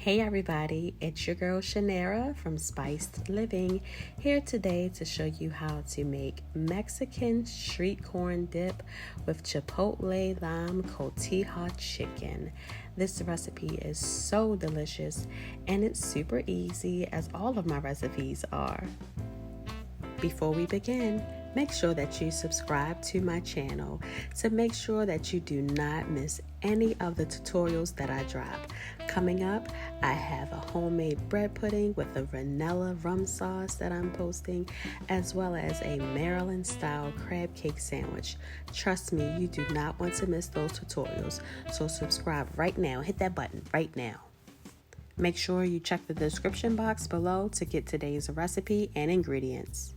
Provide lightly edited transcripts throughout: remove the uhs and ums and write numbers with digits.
Hey everybody, it's your girl Shanera from Spiced Living, here today to show you how to make Mexican street corn dip with Chipotle lime Cotija chicken. This recipe is so delicious and it's super easy, as all of my recipes are. Before we begin, make sure that you subscribe to my channel to make sure that you do not miss any of the tutorials that I drop. Coming up, I have a homemade bread pudding with a vanilla rum sauce that I'm posting, as well as a Maryland style crab cake sandwich. Trust me, you do not want to miss those tutorials, so subscribe right now. Hit that button right now. Make sure you check the description box below to get today's recipe and ingredients.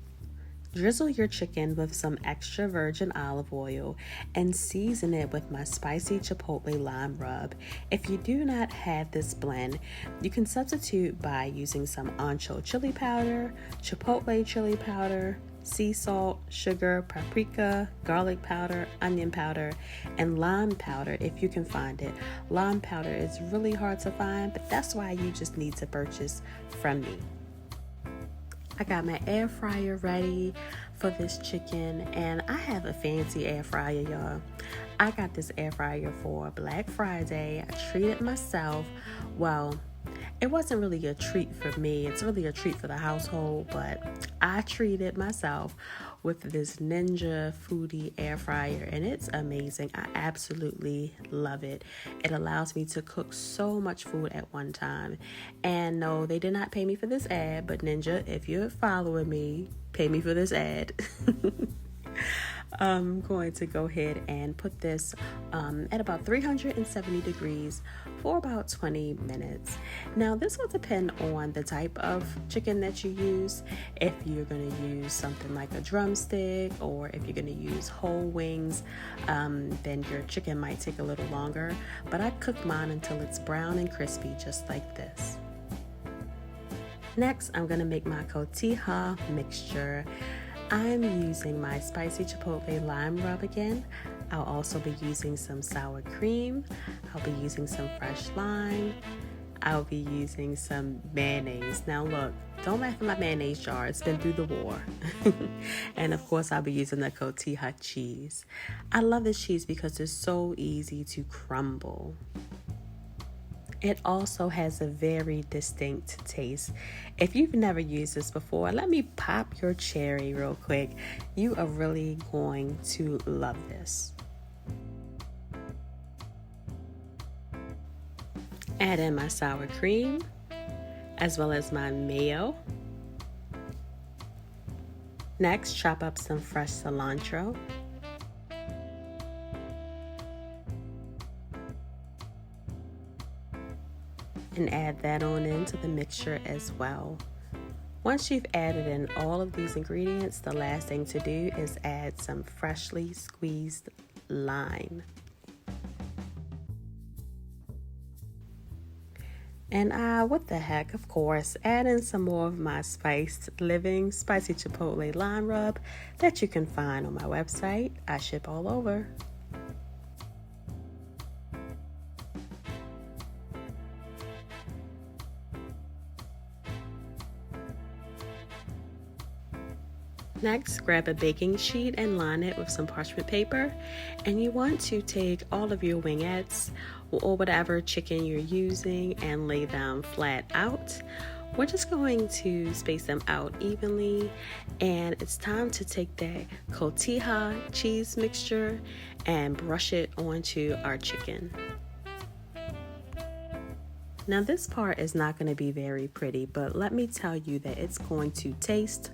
Drizzle your chicken with some extra virgin olive oil and season it with my spicy chipotle lime rub. If you do not have this blend, you can substitute by using some Ancho chili powder, chipotle chili powder, sea salt, sugar, paprika, garlic powder, onion powder, and lime powder if you can find it. Lime powder is really hard to find, but that's why you just need to purchase from me. I got my air fryer ready for this chicken, and I have a fancy air fryer, y'all. I got this air fryer for Black Friday. I treated myself. Well, it wasn't really a treat for me. It's really a treat for the household, but I treated myself with this Ninja Foodie air fryer, and it's amazing. I absolutely love it. It allows me to cook so much food at one time. And no, they did not pay me for this ad, but Ninja, if you're following me, pay me for this ad. I'm going to go ahead and put this at about 370 degrees for about 20 minutes. Now, this will depend on the type of chicken that you use. If you're going to use something like a drumstick, or if you're going to use whole wings, then your chicken might take a little longer. But I cook mine until it's brown and crispy, just like this. Next, I'm going to make my Cotija mixture. I'm using my Spicy Chipotle lime rub again. I'll also be using some sour cream. I'll be using some fresh lime. I'll be using some mayonnaise. Now look, don't laugh at my mayonnaise jar. It's been through the war. And of course, I'll be using the Cotija cheese. I love this cheese because it's so easy to crumble. It also has a very distinct taste. If you've never used this before, let me pop your cherry real quick. You are really going to love this. Add in my sour cream, as well as my mayo. Next, chop up some fresh cilantro. And add that on into the mixture as well. Once you've added in all of these ingredients, the last thing to do is add some freshly squeezed lime. And what the heck, of course, add in some more of my Spiced Living Spicy Chipotle lime rub that you can find on my website. I ship all over. Next, grab a baking sheet and line it with some parchment paper. And you want to take all of your wingettes or whatever chicken you're using and lay them flat out. We're just going to space them out evenly. And it's time to take that Cotija cheese mixture and brush it onto our chicken. Now, this part is not going to be very pretty, but let me tell you that it's going to taste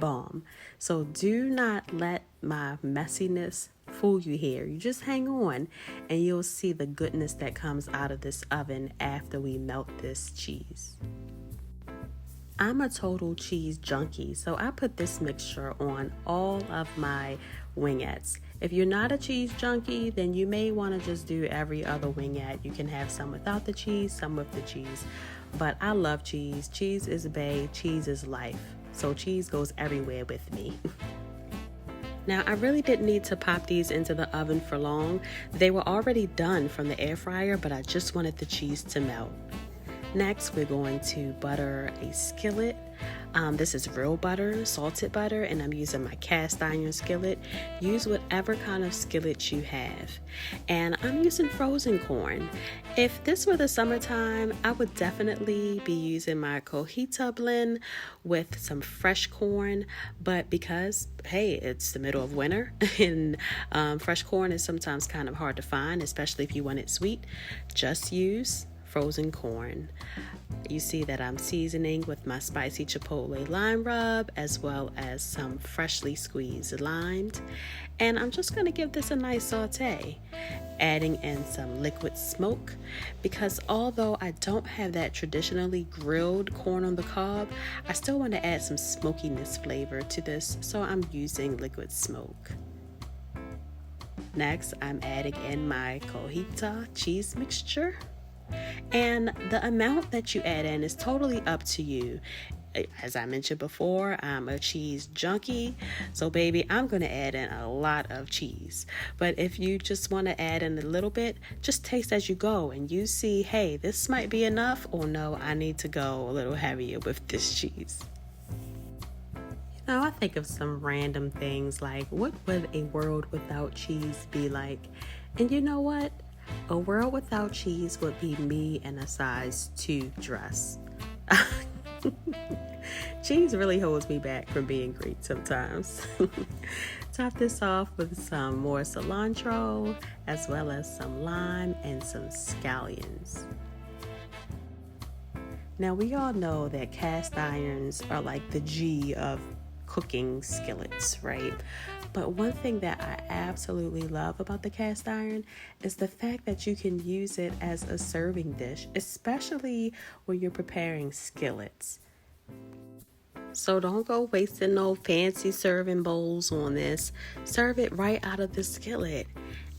bomb. So do not let my messiness fool you here. You just hang on and you'll see the goodness that comes out of this oven after we melt this cheese. I'm a total cheese junkie, so I put this mixture on all of my wingettes. If you're not a cheese junkie, then you may want to just do every other wingette. You can have some without the cheese, some with the cheese. But I love cheese. Cheese is bae, cheese is life. So cheese goes everywhere with me. Now, I really didn't need to pop these into the oven for long. They were already done from the air fryer, but I just wanted the cheese to melt. Next, we're going to butter a skillet. This is real butter, salted butter, and I'm using my cast iron skillet. Use whatever kind of skillet you have. And I'm using frozen corn. If this were the summertime, I would definitely be using my Cojita blend with some fresh corn. But because, hey, it's the middle of winter and fresh corn is sometimes kind of hard to find, especially if you want it sweet, just use frozen corn. You see that I'm seasoning with my Spicy Chipotle lime rub as well as some freshly squeezed limes. And I'm just going to give this a nice saute, adding in some liquid smoke, because although I don't have that traditionally grilled corn on the cob, I still want to add some smokiness flavor to this, so I'm using liquid smoke. Next, I'm adding in my Cotija cheese mixture. And the amount that you add in is totally up to you. As I mentioned before, I'm a cheese junkie, so baby, I'm going to add in a lot of cheese. But if you just want to add in a little bit, just taste as you go and you see, hey, this might be enough, or no, I need to go a little heavier with this cheese. Now, I think of some random things like, what would a world without cheese be like? And you know what? A world without cheese would be me in a size 2 dress. Cheese really holds me back from being great sometimes. Top this off with some more cilantro, as well as some lime and some scallions. Now, we all know that cast irons are like the G of cooking skillets, right? But one thing that I absolutely love about the cast iron is the fact that you can use it as a serving dish, especially when you're preparing skillets. So don't go wasting no fancy serving bowls on this. Serve it right out of the skillet.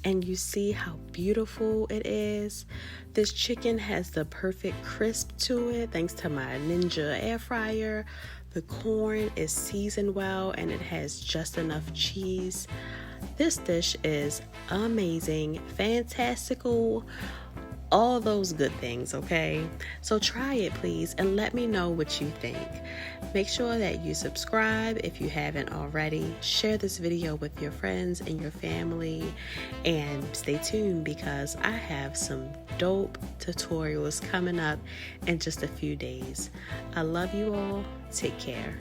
And you see how beautiful it is. This chicken has the perfect crisp to it thanks to my Ninja air fryer. The corn is seasoned well and it has just enough cheese. This dish is amazing, fantastical, all those good things, okay? So try it, please, and let me know what you think. Make sure that you subscribe if you haven't already. Share this video with your friends and your family, and stay tuned because I have some dope tutorials coming up in just a few days. I love you all. Take care.